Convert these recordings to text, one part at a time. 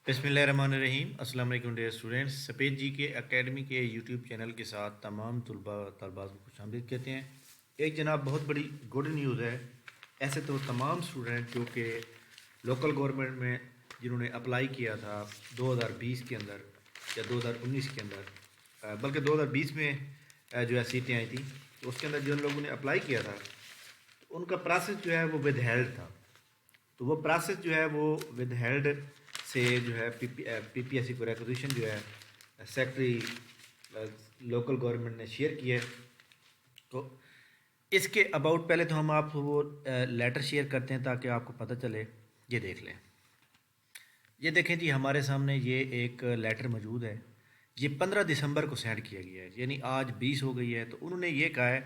बिस्मिल्लाहिर्रहमानिर्रहीम। अस्सलाम वालेकुम डियर स्टूडेंट्स। सफ़ेद जी के एकेडमी के यूट्यूब चैनल के साथ तमाम तलबात को खुशामदीद कहते हैं। एक जनाब बहुत बड़ी गुड न्यूज़ है। ऐसे तो तमाम स्टूडेंट जो कि लोकल गवर्नमेंट में जिन्होंने अप्लाई किया था 2020 के अंदर या 2019 के अंदर, बल्कि 2020 में जो है सीटें आई थी, तो उसके अंदर जिन लोगों ने अप्लाई किया था तो उनका प्रोसेस जो है वो विद हेल्ड था। तो वो प्रोसेस जो है वो विद हेल्ड से जो है पीपीएससी को रिक्वेजिशन जो है सेक्रेटरी लोकल गवर्नमेंट ने शेयर किया है। तो इसके अबाउट पहले तो हम आपको वो लेटर शेयर करते हैं ताकि आपको पता चले। ये देख लें, ये देखें जी, हमारे सामने ये एक लेटर मौजूद है। ये 15 दिसंबर को सेंड किया गया है, यानी आज 20 हो गई है। तो उन्होंने ये कहा है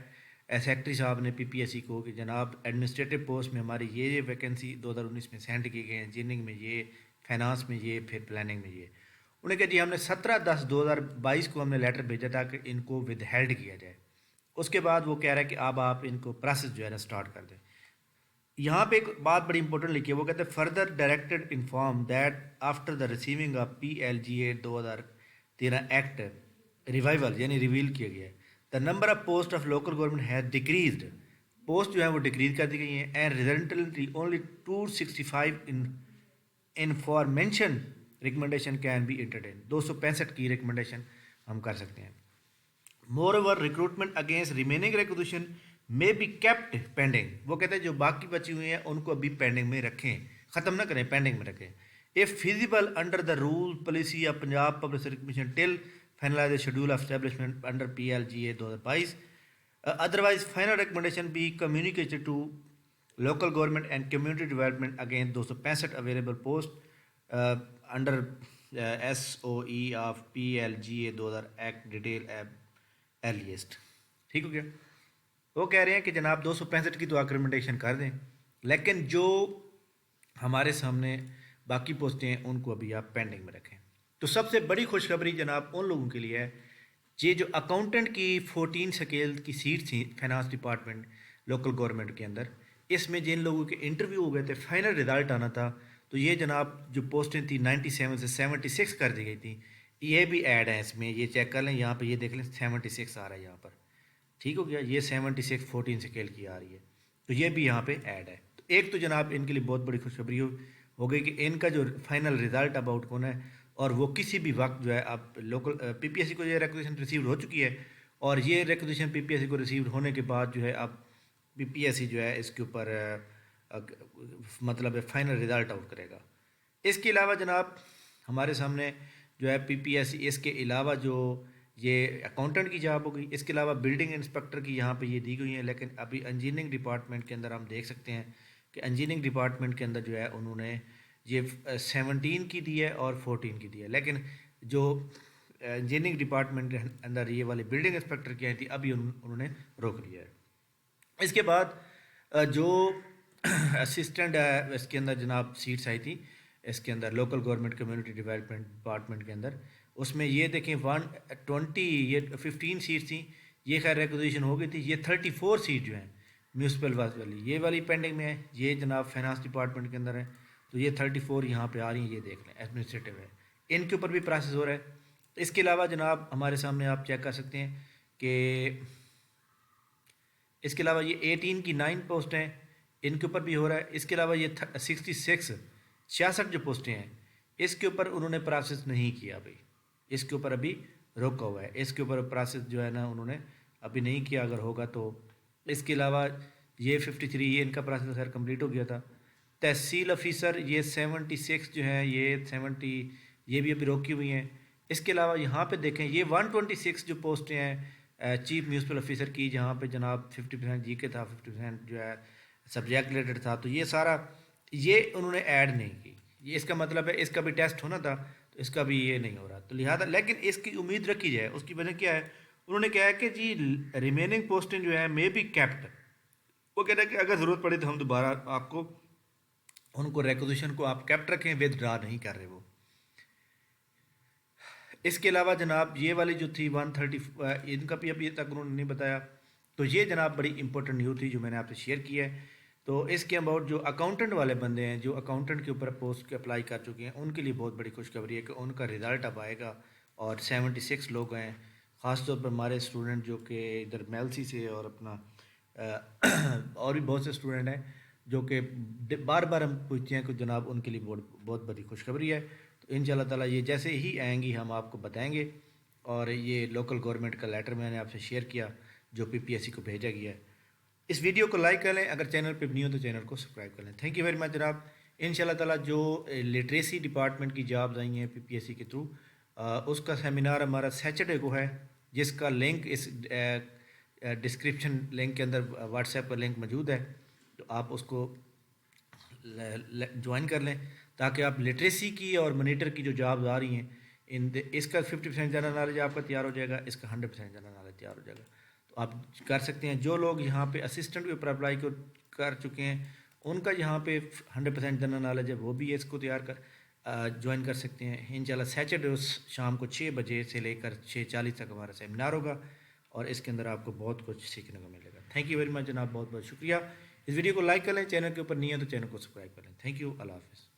सेक्रेटरी साहब ने पीपीएससी को कि जनाब एडमिनिस्ट्रेटिव पोस्ट में हमारी ये वैकेंसी 2019 में सेंड की गई हैं, इंजीनियरिंग में ये, फाइनेंस में ये, फिर प्लानिंग में ये। उन्होंने कहा जी हमने 17/10/2022 को हमने लेटर भेजा था कि इनको विद हेल्ड किया जाए। उसके बाद वो कह रहा है कि अब आप इनको प्रोसेस जो है ना स्टार्ट कर दें। यहाँ पे एक बात बड़ी इंपॉर्टेंट लिखी है, वो कहते हैं further directed inform that after the receiving of PLGA 2013 act revival, यानी रिवील किया गया है, the number of post of local government has decreased. Post जो है वो डिक्रीज कर दी गई हैं and resultantly only 265 in for mention recommendation can be entertain. 265 की रिकमेंडेशन हम कर सकते हैं। More over recruitment against remaining requisition may be kept pending. वो कहते हैं जो बाकी बची हुई हैं उनको अभी पेंडिंग में रखें, ख़त्म ना करें, पेंडिंग में रखें। If feasible under the rule policy of Punjab public service commission till finalise schedule of establishment under PLGA 2022, otherwise final recommendation be communicated to local government and community development against 265 available post under SOE of PLGA 2000 act detail earliest. ठीक हो गया। वो कह रहे हैं कि जनाब 265 की तो आप रिकमेंडेशन कर दें, लेकिन जो हमारे सामने बाकी पोस्टें हैं उनको अभी आप पेंडिंग में रखें। तो सबसे बड़ी खुशखबरी जनाब उन लोगों के लिए है, ये जो अकाउंटेंट की 14 स्केल की सीट थी फाइनेंस डिपार्टमेंट लोकल गवर्नमेंट के अंदर, इसमें जिन लोगों के इंटरव्यू हो गए थे, फाइनल रिजल्ट आना था, तो ये जनाब जो पोस्टें थी 97 से 76 कर दी गई थी। ये भी ऐड है इसमें, ये चेक कर लें, यहाँ पे ये देख लें 76 आ रहा है यहाँ पर। ठीक हो गया, ये 76 14 स्केल की आ रही है, तो ये भी यहाँ पे ऐड है। तो एक तो जनाब इनके लिए बहुत बड़ी खुशखबरी हो गई कि इनका जो फाइनल रिजल्ट अब आउट होना है, और वो किसी भी वक्त जो है अब लोकल पीपीएससी को ये रिक्वेजिशन रिसीव हो चुकी है, और ये रिक्वेजिशन पीपीएससी को रिसीव होने के बाद जो है अब पीपीएससी जो है इसके ऊपर मतलब फाइनल रिजल्ट आउट करेगा। इसके अलावा जनाब हमारे सामने जो है पीपीएससी, इसके अलावा जो ये अकाउंटेंट की जॉब हो गई, इसके अलावा बिल्डिंग इंस्पेक्टर की यहाँ पे ये दी गई है। लेकिन अभी इंजीनियरिंग डिपार्टमेंट के अंदर हम देख सकते हैं कि इंजीनियरिंग डिपार्टमेंट के अंदर जो है उन्होंने ये 17 की दी है और 14 की दी है, लेकिन जो इंजीनियरिंग डिपार्टमेंट के अंदर ये वाली बिल्डिंग इंस्पेक्टर की आई थी अभी उन्होंने रोक लिया है। इसके बाद जो असिस्टेंट है इसके अंदर जनाब सीट्स आई थी, इसके अंदर local government community development department के अंदर, उसमें ये देखें 120 ये 15 सीट थी, ये खैर रिक्वेजिशन हो गई थी। ये 34 सीट जो हैं म्यूनसिपल वाली, ये वाली पेंडिंग में है, ये जनाब फाइनेंस डिपार्टमेंट के अंदर है। तो ये 34 यहाँ पे आ रही हैं, ये देख लें एडमिनिस्ट्रेटिव है, इनके ऊपर भी प्रोसेस हो रहा है। तो इसके अलावा जनाब हमारे सामने आप चेक कर सकते हैं कि इसके अलावा ये 18 की 9 पोस्ट हैं, इनके ऊपर भी हो रहा है। इसके अलावा ये 66 जो पोस्टें हैं इसके ऊपर उन्होंने प्रोसेस नहीं किया भाई, इसके ऊपर अभी रोका हुआ है, इसके ऊपर प्रोसेस जो है ना उन्होंने अभी नहीं किया, अगर होगा तो। इसके अलावा ये 53 ये इनका प्रोसेस खैर कंप्लीट हो गया था। तहसील ऑफिसर ये 76 जो है, ये 70 ये भी अभी रोकी हुई हैं। इसके अलावा यहाँ पे देखें ये 126 जो पोस्टें हैं चीफ म्यूनसिपल ऑफिसर की, जहाँ पे जनाब 50% जीके था, 50% जो है सब्जेक्ट रिलेटेड था, तो ये सारा ये उन्होंने ऐड नहीं की। ये इसका मतलब है इसका भी टेस्ट होना था, तो इसका भी ये नहीं हो रहा, तो लिहाजा लेकिन इसकी उम्मीद रखी जाए। उसकी वजह क्या है, उन्होंने कहा है कि जी रिमेनिंग पोस्टें जो है मे बी कैप्ट। वो कह रहे हैं कि अगर ज़रूरत पड़े तो हम दोबारा आपको उनको रिक्वेजिशन को आप कैप्ट रखें, विदड्रा नहीं कर रहे वो। इसके अलावा जनाब ये वाली जो थी 130 इनका भी अभी तक उन्होंने नहीं बताया। तो ये जनाब बड़ी इंपॉर्टेंट न्यूज़ थी जो मैंने आपसे शेयर की है। تو اس کے اباؤٹ جو اکاؤنٹنٹ والے بندے ہیں، جو اکاؤنٹنٹ کے اوپر پوسٹ کے اپلائی کر چکے ہیں، ان کے لیے بہت بڑی خوشخبری ہے کہ ان کا رزلٹ اب آئے گا، اور 76 لوگ ہیں. خاص طور پر ہمارے اسٹوڈنٹ جو کہ ادھر میلسی سے اور اپنا اور بھی بہت سے اسٹوڈنٹ ہیں جو کہ بار بار ہم پوچھتے ہیں کہ جناب ان کے لیے بہت بڑی خوشخبری ہے. تو ان شاء اللہ تعالیٰ یہ جیسے ہی آئیں گی ہم آپ کو بتائیں گے. اور یہ لوکل گورنمنٹ کا لیٹر میں نے آپ سے شیئر کیا جو PPSC کو بھیجا گیا ہے. اس ویڈیو کو لائک کر لیں، اگر چینل پہ نہیں ہو تو چینل کو سبسکرائب کر لیں. تھینک یو ویری مچ جناب. ان شاء اللہ تعالیٰ جو لٹریسی ڈپارٹمنٹ کی جابز آئی ہیں PPSC کے تھرو، اس کا سیمینار ہمارا سیچرڈے کو ہے، جس کا لنک اس ڈسکرپشن لنک کے اندر واٹس ایپ کا لنک موجود ہے. تو آپ اس کو جوائن کر لیں تاکہ آپ لٹریسی کی اور مانیٹر کی جو جابز آ رہی ہیں اس کا 50% جنرل نالج آپ کا تیار ہو جائے گا، اس کا 100% جنرل نالج تیار ہو جائے گا. تو آپ کر سکتے ہیں. جو لوگ یہاں پہ اسسٹنٹ کے اوپر اپلائی کر چکے ہیں، ان کا یہاں پہ 100% جنرل نالج ہے، وہ بھی اس کو تیار جوائن کر سکتے ہیں. انشاءاللہ سیچرڈے شام کو 6 بجے سے لے کر 6:40 تک ہمارا سیمینار ہوگا، اور اس کے اندر آپ کو بہت کچھ سیکھنے کو ملے گا. تھینک یو ویری مچ جناب، بہت بہت شکریہ. اس ویڈیو کو لائک کر لیں، چینل کے اوپر نہیں ہے تو چینل کو سبسکرائب کر لیں. تھینک یو، اللہ حافظ.